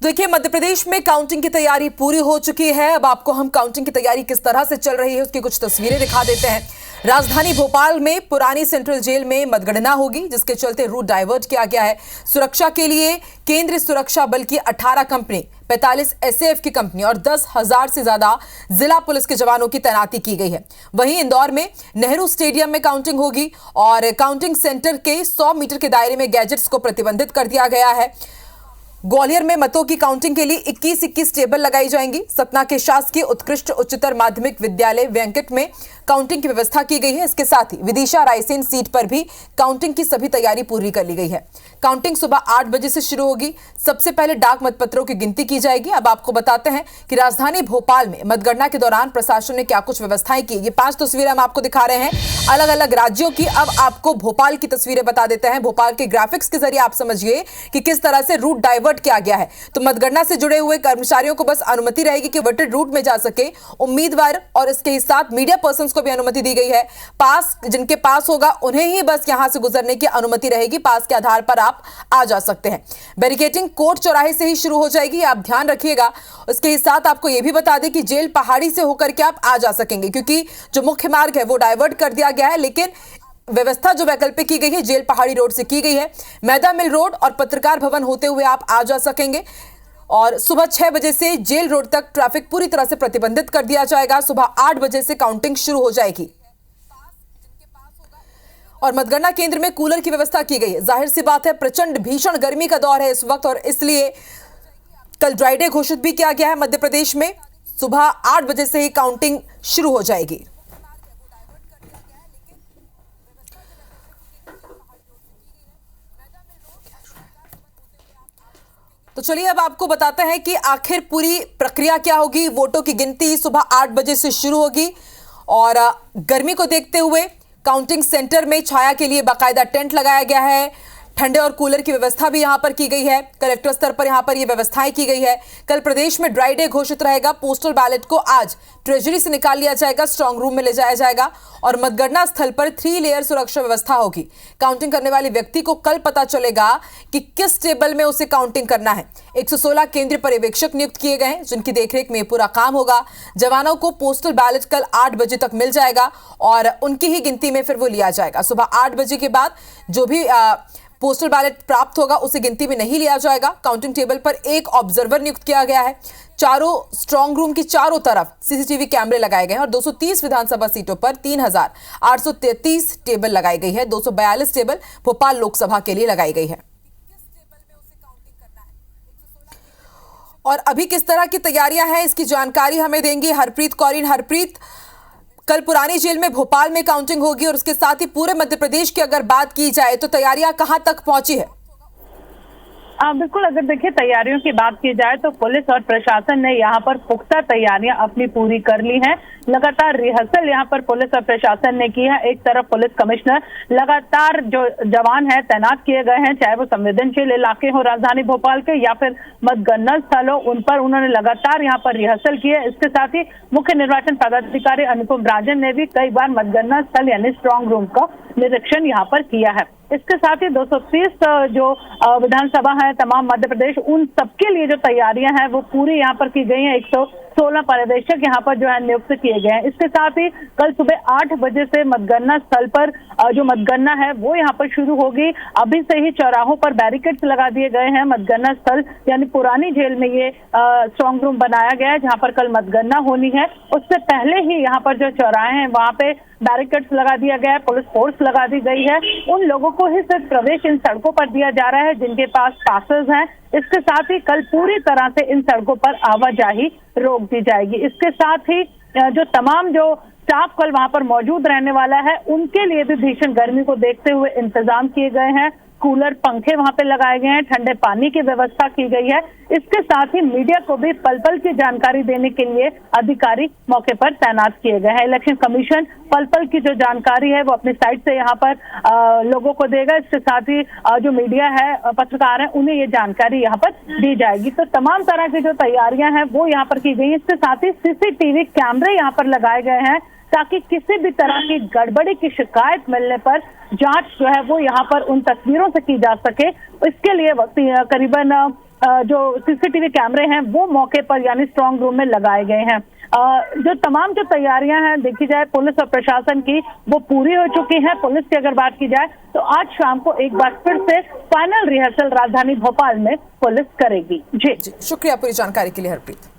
देखिए, मध्य प्रदेश में काउंटिंग की तैयारी पूरी हो चुकी है। अब आपको हम काउंटिंग की तैयारी किस तरह से चल रही है उसकी कुछ तस्वीरें दिखा देते हैं। राजधानी भोपाल में पुरानी सेंट्रल जेल में मतगणना होगी, जिसके चलते रूट डाइवर्ट किया गया है। सुरक्षा के लिए केंद्रीय सुरक्षा बल की 18 कंपनी, 45 एसएएफ की कंपनी और 10,000 से ज्यादा जिला पुलिस के जवानों की तैनाती की गई है। वहीं इंदौर में नेहरू स्टेडियम में काउंटिंग होगी और काउंटिंग सेंटर के 100 मीटर के दायरे में गैजेट्स को प्रतिबंधित कर दिया गया है। ग्वालियर में मतों की काउंटिंग के लिए 21 टेबल लगाई जाएंगी। सतना के शासकीय उत्कृष्ट उच्चतर माध्यमिक विद्यालय वेंकट में काउंटिंग की व्यवस्था की गई है। इसके साथ ही विदिशा रायसेन सीट पर भी काउंटिंग की सभी तैयारी पूरी कर ली गई है। काउंटिंग सुबह 8 बजे से शुरू होगी। सबसे पहले डाक मतपत्रों की गिनती की जाएगी। अब आपको बताते हैं कि राजधानी भोपाल में मतगणना के दौरान प्रशासन ने क्या कुछ व्यवस्थाएं की। ये 5 तस्वीरें हम आपको दिखा रहे हैं अलग अलग राज्यों की। अब आपको भोपाल की तस्वीरें बता देते हैं। भोपाल के ग्राफिक्स के जरिए आप समझिए कि किस तरह से रूट डाइवर्ट किया गया है। तो मतगणना से जुड़े हुए कर्मचारियों को बस अनुमति रहेगी कि वर्टेड रूट में जा सके। उम्मीदवार और इसके साथ मीडिया पर्संस को भी अनुमति दी गई है। पास जिनके पास होगा उन्हें ही बस यहां से गुजरने की अनुमति रहेगी। पास के आधार पर आप आ जा सकते हैं। बैरिकेडिंग कोर्ट चौराहे से ही शुरू हो जाएगी, आप ध्यान रखिएगा। इसके साथ आपको यह भी बता दें कि जेल पहाड़ी से होकर के आप आ जा सकेंगे, क्योंकि जो मुख्य मार्ग है वो डाइवर्ट कर दिया गया है, लेकिन व्यवस्था जो वैकल्पिक की गई है जेल पहाड़ी रोड से की गई है। मैदा मिल रोड और पत्रकार भवन होते हुए आप आ जा सकेंगे और सुबह 6 बजे से जेल रोड तक ट्रैफिक पूरी तरह से प्रतिबंधित कर दिया जाएगा। सुबह 8 बजे से काउंटिंग शुरू हो जाएगी और मतगणना केंद्र में कूलर की व्यवस्था की गई है। जाहिर सी बात है, प्रचंड भीषण गर्मी का दौर है इस वक्त और इसलिए कल ड्राई डे घोषित भी किया गया है मध्य प्रदेश में। सुबह 8 बजे से ही काउंटिंग शुरू हो जाएगी। तो चलिए अब आपको बताते हैं कि आखिर पूरी प्रक्रिया क्या होगी। वोटों की गिनती सुबह 8 बजे से शुरू होगी और गर्मी को देखते हुए काउंटिंग सेंटर में छाया के लिए बाकायदा टेंट लगाया गया है। ठंडे और कूलर की व्यवस्था भी यहां पर की गई है। कलेक्टर स्तर पर यहां पर यह व्यवस्थाएं की गई है। कल प्रदेश में ड्राई डे घोषित रहेगा। पोस्टल बैलेट को आज ट्रेजरी से निकाल लिया जाएगा, स्ट्रांग रूम में ले जाया जाएगा और मतगणना स्थल पर 3 लेयर सुरक्षा व्यवस्था होगी। काउंटिंग करने वाले व्यक्ति को कल पता चलेगा कि किस टेबल में उसे काउंटिंग करना है। 116 केंद्रीय पर्यवेक्षक नियुक्त किए गए हैं, जिनकी देखरेख में पूरा काम होगा। जवानों को पोस्टल बैलेट कल 8 बजे तक मिल जाएगा और उनकी ही गिनती में फिर वो लिया जाएगा। सुबह 8 बजे के बाद जो भी पोस्टल बैलेट प्राप्त होगा उसे गिनती में नहीं लिया जाएगा। काउंटिंग टेबल पर एक ऑब्जर्वर नियुक्त किया गया है। चारों स्ट्रांग रूम की चारों तरफ सीसीटीवी कैमरे लगाए गए हैं और 230 विधानसभा सीटों पर 3,833 टेबल लगाई गई है। 242 टेबल भोपाल लोकसभा के लिए लगाई गई है। और अभी किस तरह की तैयारियां हैं इसकी जानकारी हमें देंगी हरप्रीत कौर। हरप्रीत, कल पुरानी जेल में भोपाल में काउंटिंग होगी और उसके साथ ही पूरे मध्य प्रदेश की अगर बात की जाए तो तैयारियां कहां तक पहुंची है? बिल्कुल, अगर देखिए तैयारियों की बात की जाए तो पुलिस और प्रशासन ने यहाँ पर पुख्ता तैयारियां अपनी पूरी कर ली हैं। लगातार रिहर्सल यहाँ पर पुलिस और प्रशासन ने की है। एक तरफ पुलिस कमिश्नर लगातार जो जवान है तैनात किए गए हैं, चाहे वो संवेदनशील इलाके हो राजधानी भोपाल के या फिर मतगणना स्थल हो, उन पर उन्होंने लगातार यहाँ पर रिहर्सल की है। इसके साथ ही मुख्य निर्वाचन पदाधिकारी अनुपम राजन ने भी कई बार मतगणना स्थल यानी स्ट्रांग रूम का निरीक्षण यहाँ पर किया है। इसके साथ ही 230 जो विधानसभा है तमाम मध्य प्रदेश, उन सबके लिए जो तैयारियां हैं वो पूरी यहाँ पर की गई हैं। 116 पर्यवेक्षक यहाँ पर जो है नियुक्त किए गए हैं। इसके साथ ही कल सुबह 8 बजे से मतगणना स्थल पर जो मतगणना है वो यहाँ पर शुरू होगी। अभी से ही चौराहों पर बैरिकेड्स लगा दिए गए हैं। मतगणना स्थल यानी पुरानी जेल में ये स्ट्रांग रूम बनाया गया है जहाँ पर कल मतगणना होनी है। उससे पहले ही यहाँ पर जो चौराहे हैं वहाँ पे बैरिकेड्स लगा दिया गया है, पुलिस फोर्स लगा दी गई है। उन लोगों को ही सिर्फ प्रवेश इन सड़कों पर दिया जा रहा है जिनके पास पासेस हैं। इसके साथ ही कल पूरी तरह से इन सड़कों पर आवाजाही रोक दी जाएगी। इसके साथ ही जो तमाम जो स्टाफ कल वहां पर मौजूद रहने वाला है उनके लिए भी भीषण गर्मी को देखते हुए इंतजाम किए गए हैं। कूलर, पंखे वहां पे लगाए गए हैं, ठंडे पानी की व्यवस्था की गई है। इसके साथ ही मीडिया को भी पल पल की जानकारी देने के लिए अधिकारी मौके पर तैनात किए गए हैं। इलेक्शन कमीशन पल पल की जो जानकारी है वो अपनी साइट से यहाँ पर लोगों को देगा। इसके साथ ही जो मीडिया है, पत्रकार हैं, उन्हें ये जानकारी यहाँ पर दी जाएगी। तो तमाम तरह की जो तैयारियां हैं वो यहाँ पर की गई। इसके साथ ही सीसीटीवी कैमरे यहाँ पर लगाए गए हैं ताकि किसी भी तरह की गड़बड़ी की शिकायत मिलने पर जांच जो है वो यहाँ पर उन तस्वीरों से की जा सके। इसके लिए करीबन जो सीसीटीवी कैमरे हैं वो मौके पर यानी स्ट्रांग रूम में लगाए गए हैं। जो तमाम जो तैयारियां हैं देखी जाए पुलिस और प्रशासन की वो पूरी हो चुकी हैं। पुलिस की अगर बात की जाए तो आज शाम को एक बार फिर से फाइनल रिहर्सल राजधानी भोपाल में पुलिस करेगी। जी शुक्रिया पूरी जानकारी के लिए हरप्रीत।